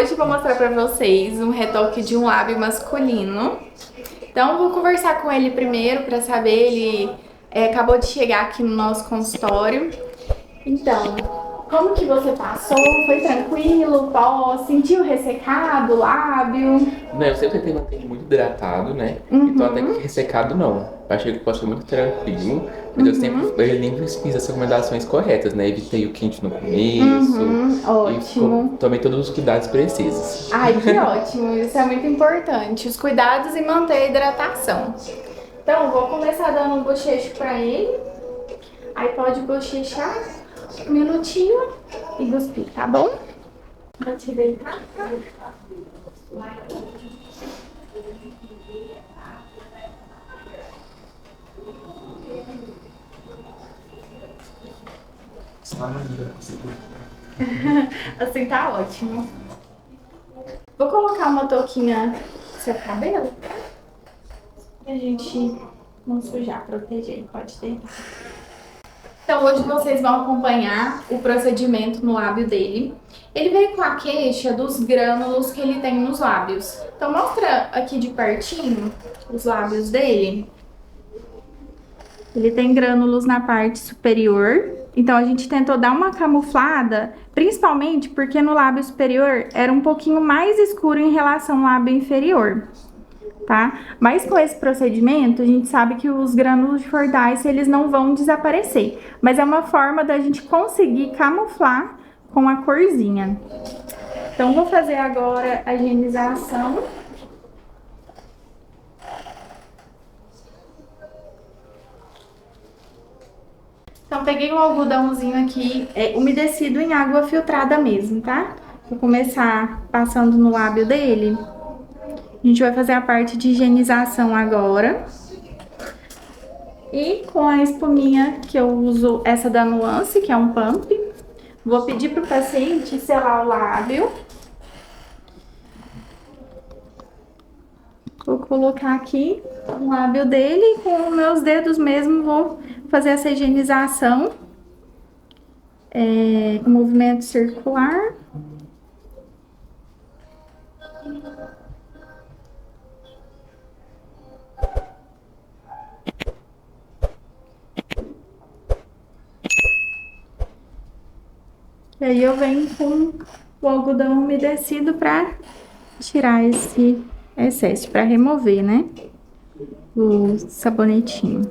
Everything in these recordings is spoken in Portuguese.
Hoje eu vou mostrar pra vocês um retoque de um lábio masculino. Então eu vou conversar com ele primeiro pra saber, ele acabou de chegar aqui no nosso consultório. Então, como que você passou? Foi tranquilo? Sentiu ressecado o lábio? Não, eu sempre tentei manter ele muito hidratado, né? Uhum. Então até que ressecado não. Achei que passou muito tranquilo, mas eu sempre fiz as recomendações corretas, né? Evitei o quente no começo. Ótimo. E tomei todos os cuidados precisos. Ai, que ótimo. Isso é muito importante. Os cuidados e manter a hidratação. Então, vou começar dando um bochecho pra ele. Aí pode bochechar um minutinho e cuspir, tá bom? Vou te deitar. Assim tá ótimo. Vou colocar uma touquinha no seu cabelo pra gente não sujar, proteger. Pode deitar. Então hoje vocês vão acompanhar o procedimento no lábio dele. Ele veio com a queixa dos grânulos que ele tem nos lábios. Então mostra aqui de pertinho os lábios dele. Ele tem grânulos na parte superior. Então a gente tentou dar uma camuflada, principalmente porque no lábio superior era um pouquinho mais escuro em relação ao lábio inferior. Tá? Mas com esse procedimento, a gente sabe que os grânulos de Fordyce, eles não vão desaparecer. Mas é uma forma da gente conseguir camuflar com a corzinha. Então, vou fazer agora a higienização. Então, peguei um algodãozinho aqui, umedecido em água filtrada mesmo, tá? Vou começar passando no lábio dele. A gente vai fazer a parte de higienização agora. E com a espuminha que eu uso, essa da Nuance, que é um pump, vou pedir pro paciente selar o lábio. Vou colocar aqui o lábio dele e com os meus dedos mesmo vou fazer essa higienização. Com movimento circular. E aí eu venho com o algodão umedecido para tirar esse excesso, para remover, né, o sabonetinho.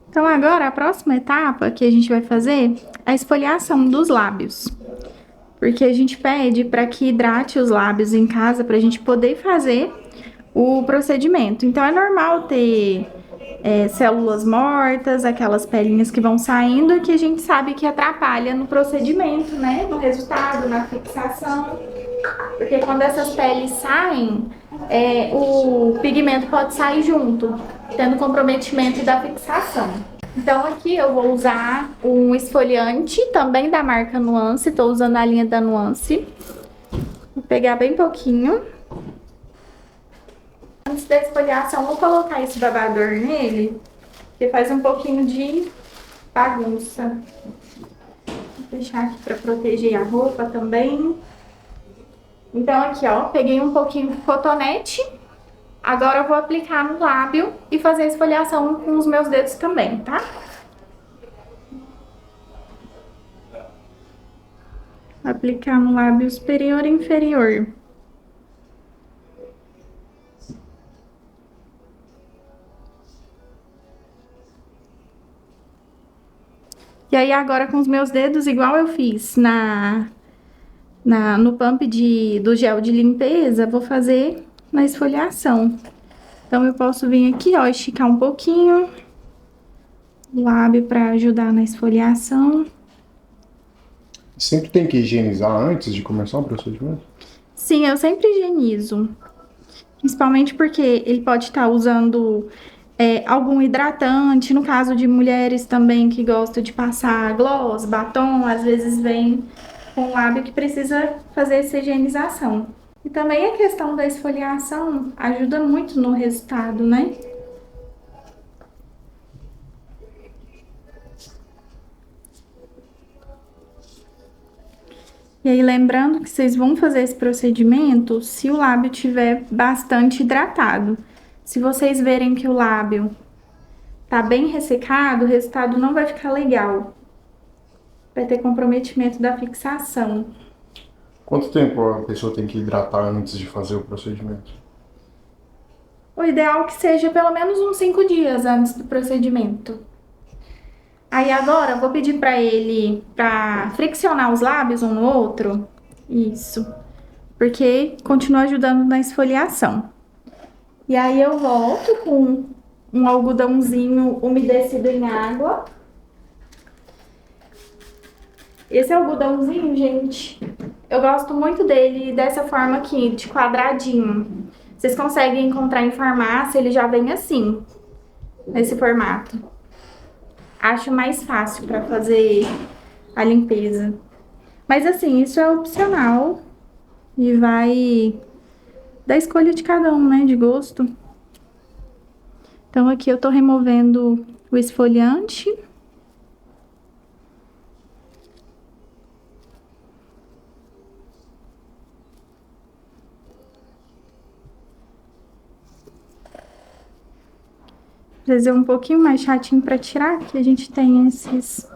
Então agora a próxima etapa que a gente vai fazer é a esfoliação dos lábios. Porque a gente pede para que hidrate os lábios em casa para a gente poder fazer o procedimento. Então é normal ter células mortas, aquelas pelinhas que vão saindo, que a gente sabe que atrapalha no procedimento, né? No resultado, na fixação. Porque quando essas peles saem, o pigmento pode sair junto, tendo comprometimento da fixação. Então aqui eu vou usar um esfoliante, também da marca Nuance, estou usando a linha da Nuance. Vou pegar bem pouquinho. Antes da esfoliação, vou colocar esse babador nele, que faz um pouquinho de bagunça. Vou deixar aqui para proteger a roupa também. Então aqui, ó, peguei um pouquinho de cotonete. Agora eu vou aplicar no lábio e fazer a esfoliação com os meus dedos também, tá? Aplicar no lábio superior e inferior. E aí agora com os meus dedos, igual eu fiz no pump do gel de limpeza, vou fazer na esfoliação. Então eu posso vir aqui, ó, esticar um pouquinho o lábio para ajudar na esfoliação. Sempre tem que higienizar antes de começar o procedimento? Sim, eu sempre higienizo. Principalmente porque ele pode estar usando algum hidratante. No caso de mulheres também que gostam de passar gloss, batom, às vezes vem com lábio que precisa fazer essa higienização. E também a questão da esfoliação ajuda muito no resultado, né? E aí, lembrando que vocês vão fazer esse procedimento se o lábio estiver bastante hidratado. Se vocês verem que o lábio tá bem ressecado, o resultado não vai ficar legal. Vai ter comprometimento da fixação. Quanto tempo a pessoa tem que hidratar antes de fazer o procedimento? O ideal é que seja pelo menos uns 5 dias antes do procedimento. Aí agora eu vou pedir pra ele pra friccionar os lábios um no outro. Isso. Porque continua ajudando na esfoliação. E aí eu volto com um algodãozinho umedecido em água. Esse algodãozinho, gente, eu gosto muito dele dessa forma aqui, de quadradinho. Vocês conseguem encontrar em farmácia, ele já vem assim, nesse formato. Acho mais fácil para fazer a limpeza. Mas assim, isso é opcional e vai da escolha de cada um, né, de gosto. Então aqui eu tô removendo o esfoliante. Às vezes é um pouquinho mais chatinho para tirar, que a gente tem esses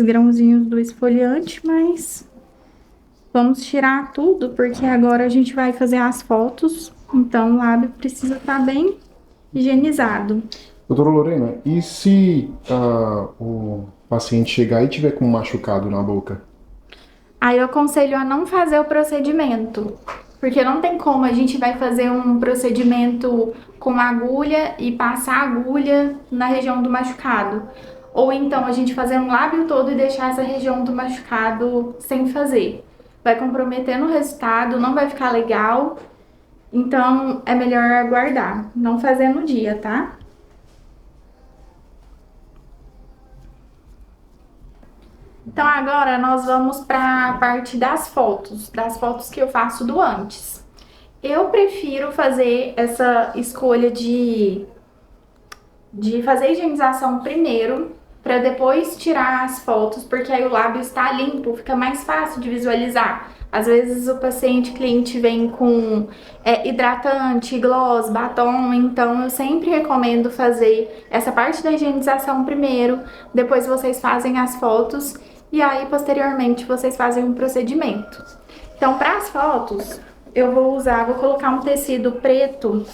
grãozinhos do esfoliante, mas vamos tirar tudo, porque agora a gente vai fazer as fotos, então o lábio precisa estar bem higienizado. Doutora Lorena, e se o paciente chegar e tiver com um machucado na boca? Aí eu aconselho a não fazer o procedimento, porque não tem como a gente vai fazer um procedimento com agulha e passar a agulha na região do machucado. Ou então a gente fazer um lábio todo e deixar essa região do machucado sem fazer. Vai comprometer no resultado, não vai ficar legal. Então é melhor aguardar, não fazer no dia, tá? Então agora nós vamos para a parte das fotos que eu faço do antes. Eu prefiro fazer essa escolha de fazer a higienização primeiro, para depois tirar as fotos, porque aí o lábio está limpo, fica mais fácil de visualizar. Às vezes o cliente vem com hidratante, gloss, batom, então eu sempre recomendo fazer essa parte da higienização primeiro, depois vocês fazem as fotos e aí posteriormente vocês fazem um procedimento. Então para as fotos eu vou colocar um tecido preto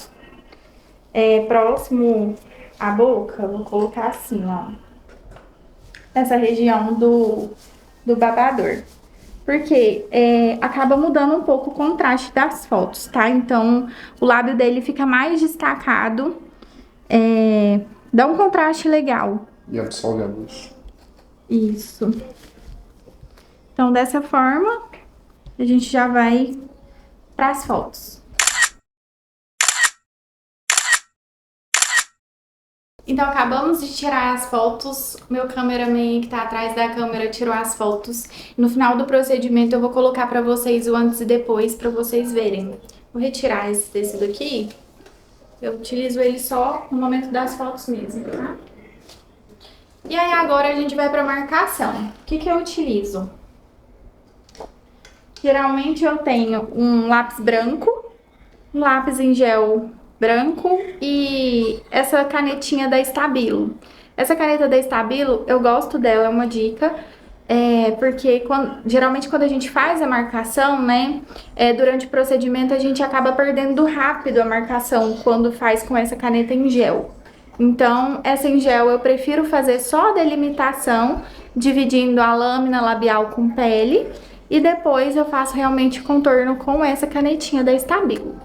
próximo à boca, vou colocar assim, ó, nessa região do babador. Porque acaba mudando um pouco o contraste das fotos, tá? Então, o lábio dele fica mais destacado, dá um contraste legal. E absorve a luz. Isso. Então, dessa forma, a gente já vai para as fotos. Então, acabamos de tirar as fotos, meu cameraman que tá atrás da câmera tirou as fotos. No final do procedimento eu vou colocar pra vocês o antes e depois, pra vocês verem. Vou retirar esse tecido aqui, eu utilizo ele só no momento das fotos mesmo, tá? E aí agora a gente vai pra marcação. O que eu utilizo? Geralmente eu tenho um lápis branco, um lápis em gel branco e essa canetinha da Stabilo. Essa caneta da Stabilo, eu gosto dela, é uma dica, porque geralmente quando a gente faz a marcação, né, durante o procedimento a gente acaba perdendo rápido a marcação quando faz com essa caneta em gel. Então, essa em gel eu prefiro fazer só a delimitação, dividindo a lâmina labial com pele, e depois eu faço realmente o contorno com essa canetinha da Stabilo.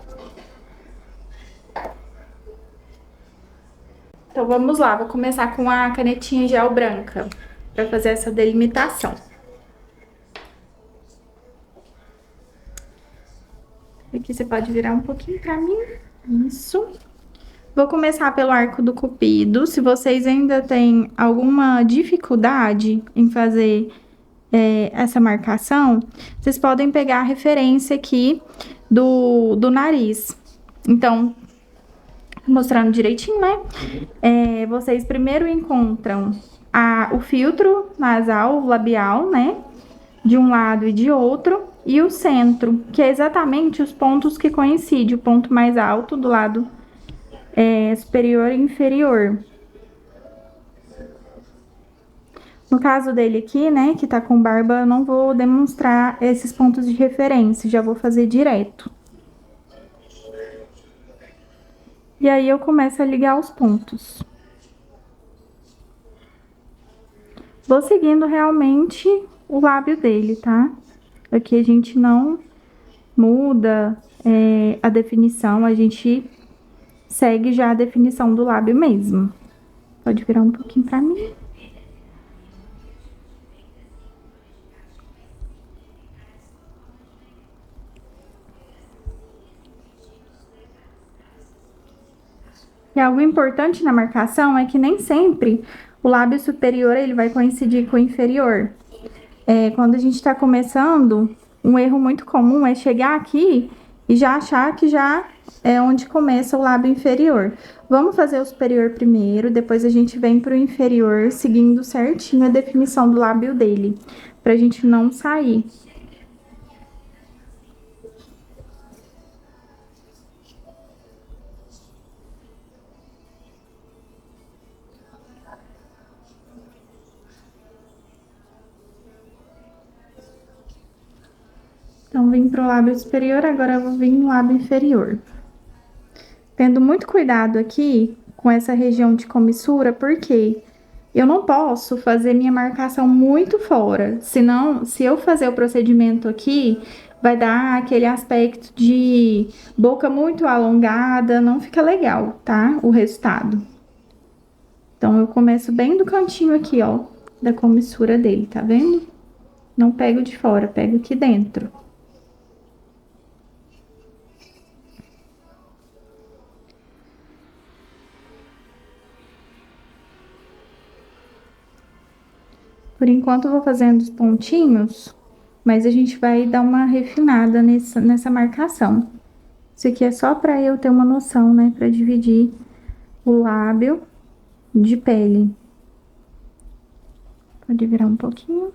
Então vamos lá, vou começar com a canetinha gel branca, para fazer essa delimitação. Aqui você pode virar um pouquinho pra mim, isso. Vou começar pelo arco do cupido. Se vocês ainda têm alguma dificuldade em fazer essa marcação, vocês podem pegar a referência aqui do nariz. Então, mostrando direitinho, né? Vocês primeiro encontram o filtro nasal, labial, né? de um lado e de outro, e o centro, que é exatamente os pontos que coincidem, o ponto mais alto do lado superior e inferior. No caso dele aqui, né, que tá com barba, eu não vou demonstrar esses pontos de referência, já vou fazer direto. E aí eu começo a ligar os pontos. Vou seguindo realmente o lábio dele, tá? Aqui a gente não muda a definição, a gente segue já a definição do lábio mesmo. Pode virar um pouquinho pra mim. E algo importante na marcação é que nem sempre o lábio superior ele vai coincidir com o inferior. Quando a gente tá começando, um erro muito comum é chegar aqui e já achar que já é onde começa o lábio inferior. Vamos fazer o superior primeiro, depois a gente vem pro inferior, seguindo certinho a definição do lábio dele, pra gente não sair. Então, vim pro lábio superior, agora eu vou vir no lábio inferior. Tendo muito cuidado aqui com essa região de comissura, porque eu não posso fazer minha marcação muito fora, senão, se eu fazer o procedimento aqui, vai dar aquele aspecto de boca muito alongada, não fica legal, tá? O resultado. Então, eu começo bem do cantinho aqui, ó, da comissura dele, tá vendo? Não pego de fora, pego aqui dentro. Por enquanto, eu vou fazendo os pontinhos, mas a gente vai dar uma refinada nessa marcação. Isso aqui é só pra eu ter uma noção, né? Pra dividir o lábio de pele. Pode virar um pouquinho.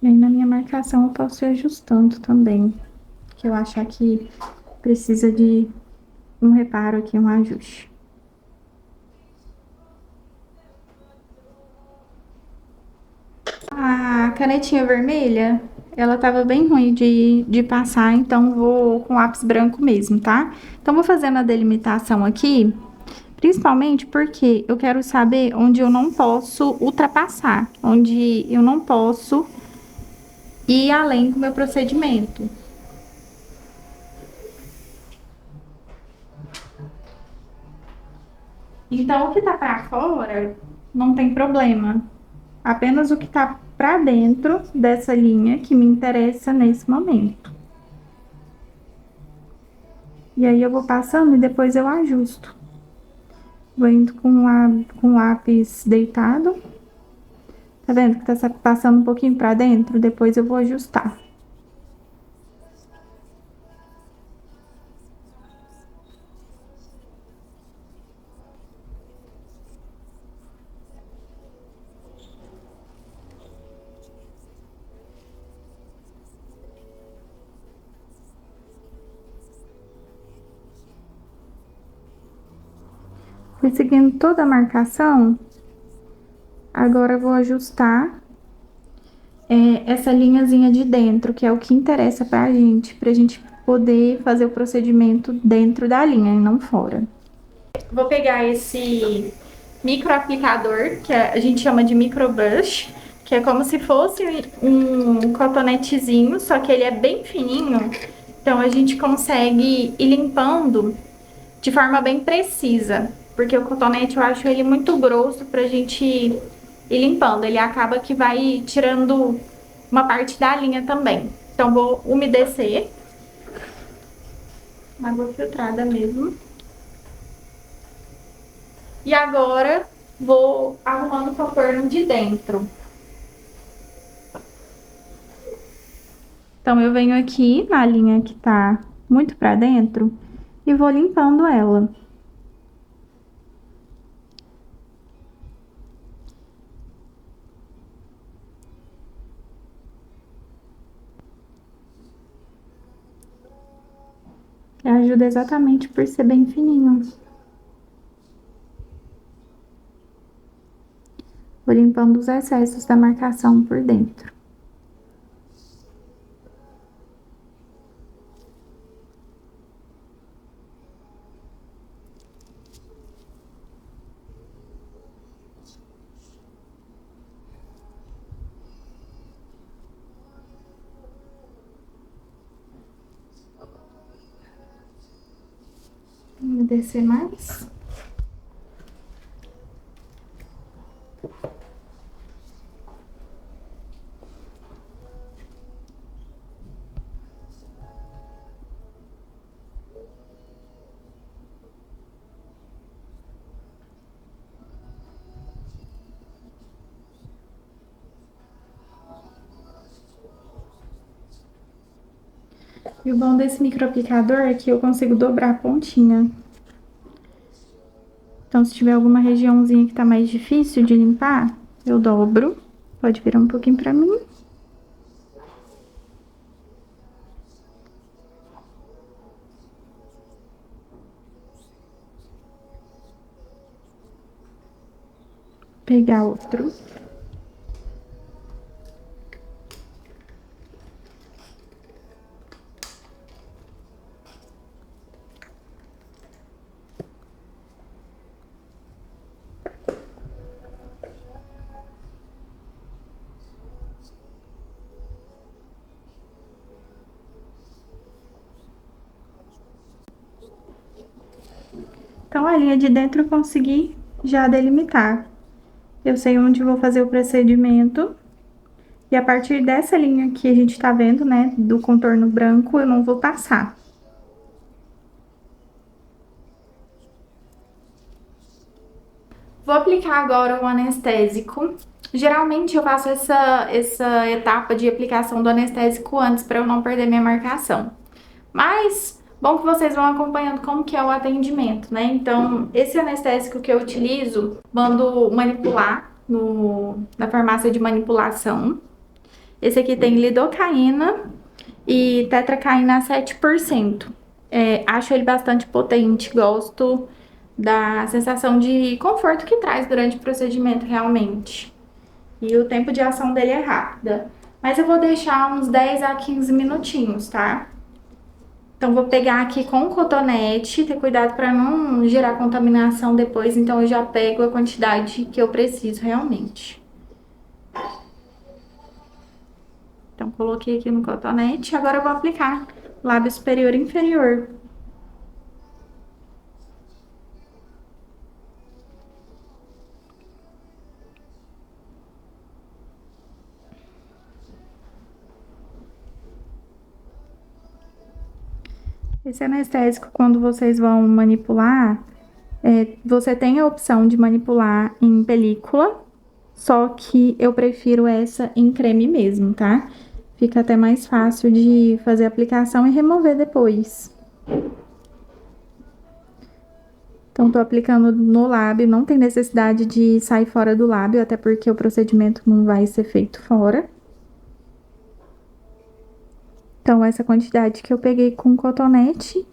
E aí, na minha marcação, eu posso ir ajustando também. Que eu achar que precisa de um reparo aqui, um ajuste. A canetinha vermelha, ela tava bem ruim de passar, então vou com lápis branco mesmo, tá? Então, vou fazendo a delimitação aqui, principalmente porque eu quero saber onde eu não posso ultrapassar, onde eu não posso ir além do meu procedimento. Então, o que tá pra fora não tem problema. Apenas o que tá pra dentro dessa linha que me interessa nesse momento. E aí, eu vou passando e depois eu ajusto. Vou indo com lápis deitado. Tá vendo que tá passando um pouquinho pra dentro? Depois eu vou ajustar. Fui seguindo toda a marcação. Agora eu vou ajustar essa linhazinha de dentro, que é o que interessa pra gente poder fazer o procedimento dentro da linha e não fora. Vou pegar esse micro aplicador, que a gente chama de micro brush, que é como se fosse um cotonetezinho, só que ele é bem fininho, então a gente consegue ir limpando de forma bem precisa, porque o cotonete eu acho ele muito grosso pra gente ir limpando, ele acaba que vai tirando uma parte da linha também. Então vou umedecer, água filtrada mesmo. E agora vou arrumando o contorno de dentro. Então eu venho aqui na linha que tá muito pra dentro e vou limpando ela. Ajuda exatamente por ser bem fininho. Vou limpando os excessos da marcação por dentro. Vou descer mais. E o bom desse microaplicador é que eu consigo dobrar a pontinha. Então, se tiver alguma regiãozinha que tá mais difícil de limpar, eu dobro. Pode virar um pouquinho pra mim. Pegar outro. Então, a linha de dentro eu consegui já delimitar. Eu sei onde vou fazer o procedimento. E a partir dessa linha que a gente tá vendo, né, do contorno branco, eu não vou passar. Vou aplicar agora o anestésico. Geralmente eu faço essa etapa de aplicação do anestésico antes para eu não perder minha marcação. Mas, bom que vocês vão acompanhando como que é o atendimento, né? Então, esse anestésico que eu utilizo, mando manipular na farmácia de manipulação. Esse aqui tem lidocaína e tetracaína a 7%. Acho ele bastante potente, gosto da sensação de conforto que traz durante o procedimento realmente. E o tempo de ação dele é rápida. Mas eu vou deixar uns 10 a 15 minutinhos, tá? Então, vou pegar aqui com o cotonete, ter cuidado para não gerar contaminação depois. Então, eu já pego a quantidade que eu preciso realmente. Então, coloquei aqui no cotonete. Agora eu vou aplicar lábio superior e inferior. Esse anestésico, quando vocês vão manipular, você tem a opção de manipular em película, só que eu prefiro essa em creme mesmo, tá? Fica até mais fácil de fazer a aplicação e remover depois. Então, tô aplicando no lábio, não tem necessidade de sair fora do lábio, até porque o procedimento não vai ser feito fora. Então, essa quantidade que eu peguei com cotonete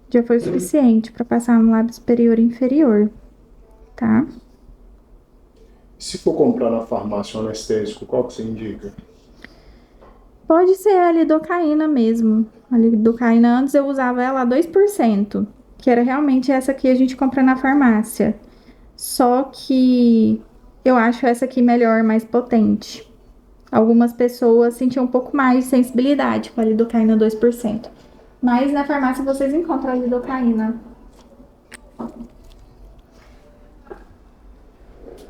já foi suficiente para passar no lábio superior e inferior, tá? Se for comprar na farmácia um anestésico, qual que você indica? Pode ser a lidocaína mesmo. A lidocaína, antes eu usava ela a 2%, que era realmente essa que a gente compra na farmácia. Só que eu acho essa aqui melhor, mais potente. Algumas pessoas sentiam um pouco mais de sensibilidade com a lidocaína 2%. Mas na farmácia vocês encontram a lidocaína.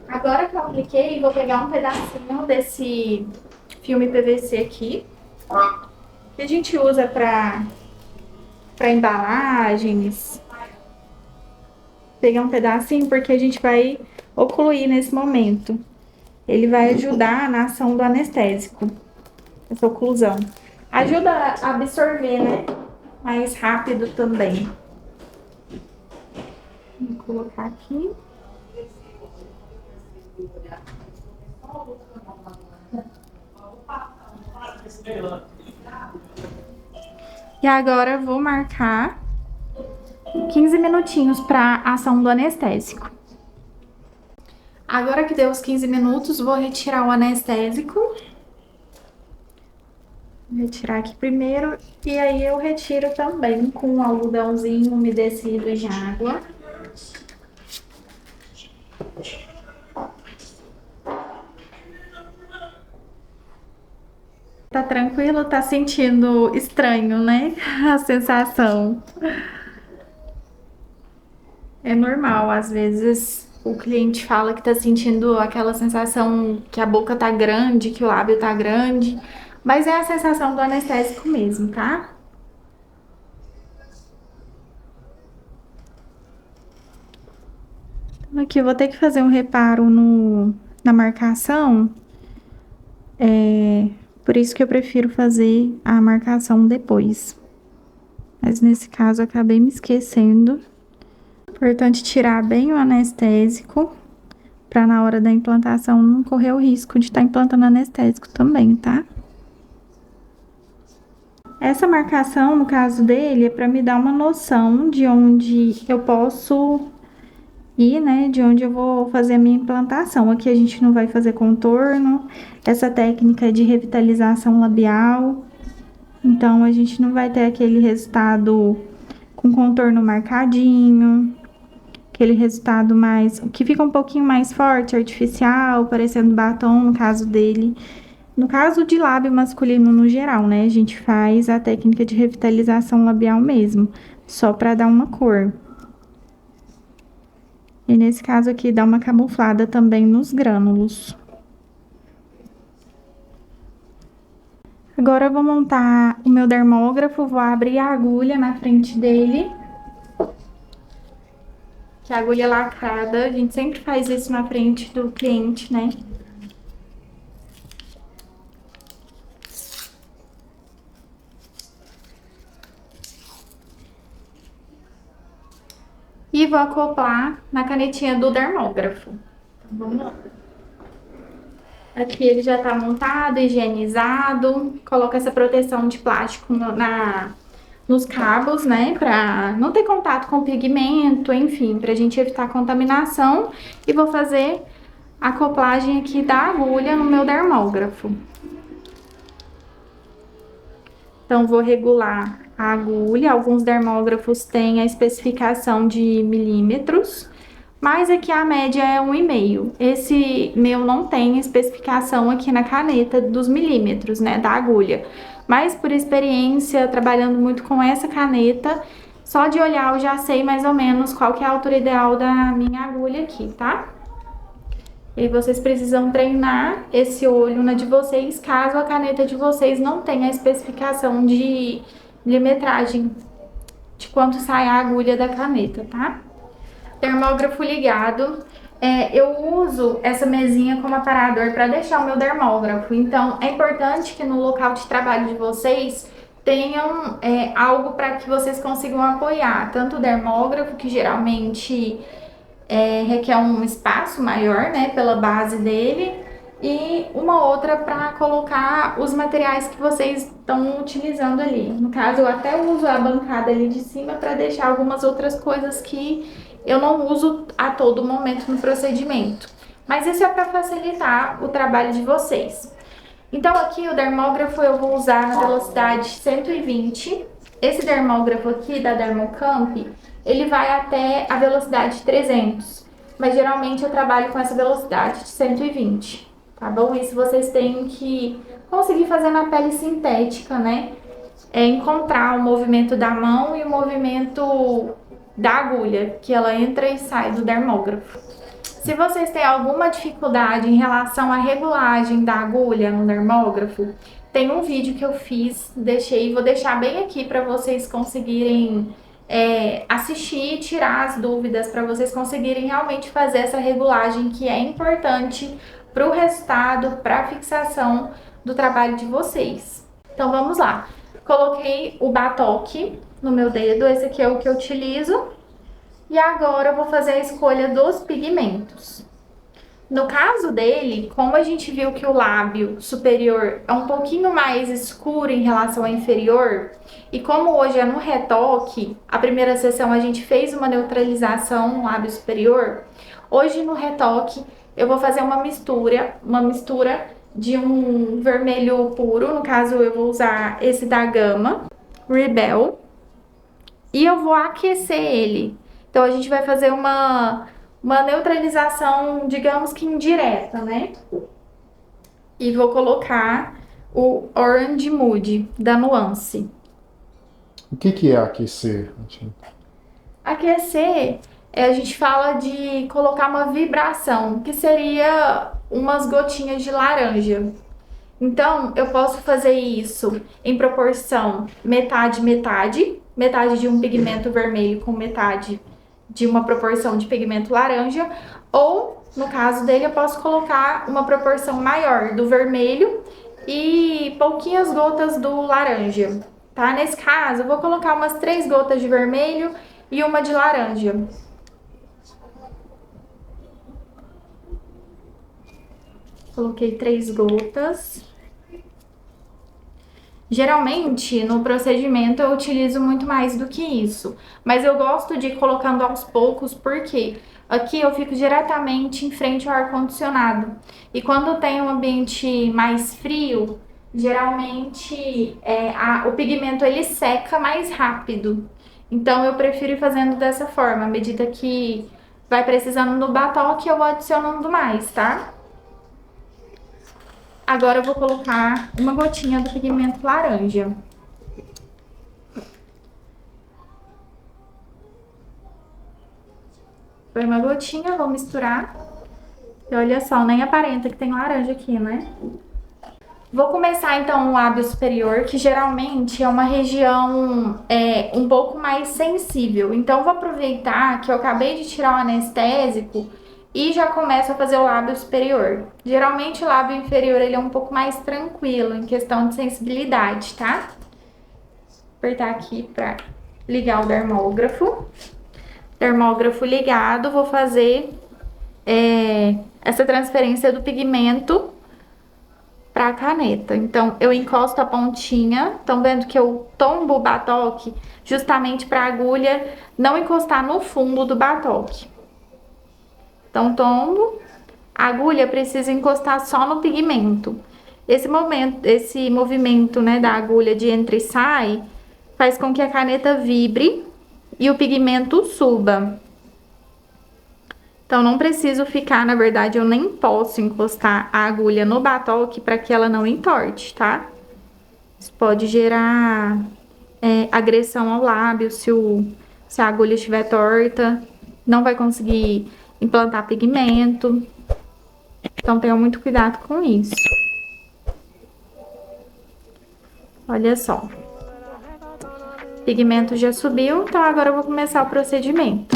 Agora que eu apliquei, vou pegar um pedacinho desse filme PVC aqui, que a gente usa para embalagens. Pegar um pedacinho porque a gente vai ocluir nesse momento. Ele vai ajudar na ação do anestésico, essa oclusão. Ajuda a absorver, né, mais rápido também. Vou colocar aqui. E agora eu vou marcar 15 minutinhos para ação do anestésico. Agora que deu os 15 minutos, vou retirar o anestésico. Vou retirar aqui primeiro e aí eu retiro também com um algodãozinho umedecido em água. Tá tranquilo? Tá sentindo estranho, né? A sensação. É normal, às vezes o cliente fala que tá sentindo aquela sensação que a boca tá grande, que o lábio tá grande, mas é a sensação do anestésico mesmo, tá? Então aqui eu vou ter que fazer um reparo na marcação, por isso que eu prefiro fazer a marcação depois. Mas nesse caso eu acabei me esquecendo. Importante tirar bem o anestésico, para na hora da implantação não correr o risco de estar implantando anestésico também, tá? Essa marcação, no caso dele, é para me dar uma noção de onde eu posso ir, né? De onde eu vou fazer a minha implantação. Aqui a gente não vai fazer contorno, essa técnica é de revitalização labial, então a gente não vai ter aquele resultado com contorno marcadinho, aquele resultado mais, que fica um pouquinho mais forte, artificial, parecendo batom, no caso dele. No caso de lábio masculino no geral, né? A gente faz a técnica de revitalização labial mesmo, só pra dar uma cor. E nesse caso aqui, dá uma camuflada também nos grânulos. Agora eu vou montar o meu dermógrafo, vou abrir a agulha na frente dele. Que a agulha lacrada, a gente sempre faz isso na frente do cliente, né? E vou acoplar na canetinha do dermógrafo. Então, vamos lá. Aqui ele já tá montado, higienizado. Coloca essa proteção de plástico nos cabos, né? Pra não ter contato com pigmento, enfim, pra gente evitar contaminação. E vou fazer a acoplagem aqui da agulha no meu dermógrafo. Então, vou regular a agulha. Alguns dermógrafos têm a especificação de milímetros, mas aqui a média é 1,5. Esse meu não tem especificação aqui na caneta dos milímetros, né, da agulha. Mas por experiência, trabalhando muito com essa caneta, só de olhar eu já sei mais ou menos qual que é a altura ideal da minha agulha aqui, tá? E vocês precisam treinar esse olho na de vocês, caso a caneta de vocês não tenha a especificação de milimetragem, de quanto sai a agulha da caneta, tá? Dermógrafo ligado. Eu uso essa mesinha como aparador para deixar o meu dermógrafo, então é importante que no local de trabalho de vocês tenham algo para que vocês consigam apoiar, tanto o dermógrafo, que geralmente requer um espaço maior, né, pela base dele, e uma outra para colocar os materiais que vocês estão utilizando ali. No caso, eu até uso a bancada ali de cima para deixar algumas outras coisas que eu não uso a todo momento no procedimento. Mas isso é para facilitar o trabalho de vocês. Então aqui o dermógrafo eu vou usar na velocidade 120. Esse dermógrafo aqui da Dermocamp, ele vai até a velocidade 300. Mas geralmente eu trabalho com essa velocidade de 120, tá bom? Isso vocês têm que conseguir fazer na pele sintética, né? Encontrar o movimento da mão e o movimento da agulha, que ela entra e sai do dermógrafo. Se vocês têm alguma dificuldade em relação à regulagem da agulha no dermógrafo, tem um vídeo que eu fiz, vou deixar bem aqui para vocês conseguirem assistir e tirar as dúvidas, para vocês conseguirem realmente fazer essa regulagem que é importante para o resultado, para a fixação do trabalho de vocês. Então vamos lá. Coloquei o batoque no meu dedo, esse aqui é o que eu utilizo. E agora eu vou fazer a escolha dos pigmentos. No caso dele, como a gente viu que o lábio superior é um pouquinho mais escuro em relação ao inferior, e como hoje é no retoque, a primeira sessão a gente fez uma neutralização no lábio superior, hoje no retoque eu vou fazer uma mistura de um vermelho puro, no caso eu vou usar esse da Gama, Rebel, e eu vou aquecer ele. Então a gente vai fazer uma neutralização, digamos que indireta, né? E vou colocar o Orange Mood da Nuance. O que é aquecer? Aquecer, a gente fala de colocar uma vibração, que seria umas gotinhas de laranja. Então, eu posso fazer isso em proporção metade-metade, metade de um pigmento vermelho com metade de uma proporção de pigmento laranja, ou, no caso dele, eu posso colocar uma proporção maior do vermelho e pouquinhas gotas do laranja, tá? Nesse caso, eu vou colocar umas 3 gotas de vermelho e uma de laranja. Coloquei 3 gotas. Geralmente, no procedimento, eu utilizo muito mais do que isso. Mas eu gosto de ir colocando aos poucos, porque aqui eu fico diretamente em frente ao ar-condicionado. E quando tem um ambiente mais frio, geralmente o pigmento ele seca mais rápido. Então, eu prefiro ir fazendo dessa forma. À medida que vai precisando do batoque, eu vou adicionando mais, tá? Agora eu vou colocar uma gotinha do pigmento laranja. Foi uma gotinha, vou misturar. E olha só, nem aparenta que tem laranja aqui, né? Vou começar então o lábio superior, que geralmente é uma região um pouco mais sensível. Então vou aproveitar que eu acabei de tirar o anestésico e já começo a fazer o lábio superior. Geralmente o lábio inferior ele é um pouco mais tranquilo em questão de sensibilidade, tá? Vou apertar aqui para ligar o dermógrafo. Dermógrafo ligado, vou fazer essa transferência do pigmento para a caneta. Então eu encosto a pontinha, estão vendo que eu tombo o batoque justamente para a agulha não encostar no fundo do batoque. Então, tombo, a agulha precisa encostar só no pigmento. Esse movimento, né, da agulha de entra e sai faz com que a caneta vibre e o pigmento suba. Então, não preciso ficar, na verdade, eu nem posso encostar a agulha no batoque para que ela não entorte, tá? Isso pode gerar agressão ao lábio se a agulha estiver torta, não vai conseguir implantar pigmento. Então, tenha muito cuidado com isso. Olha só. O pigmento já subiu, então agora eu vou começar o procedimento.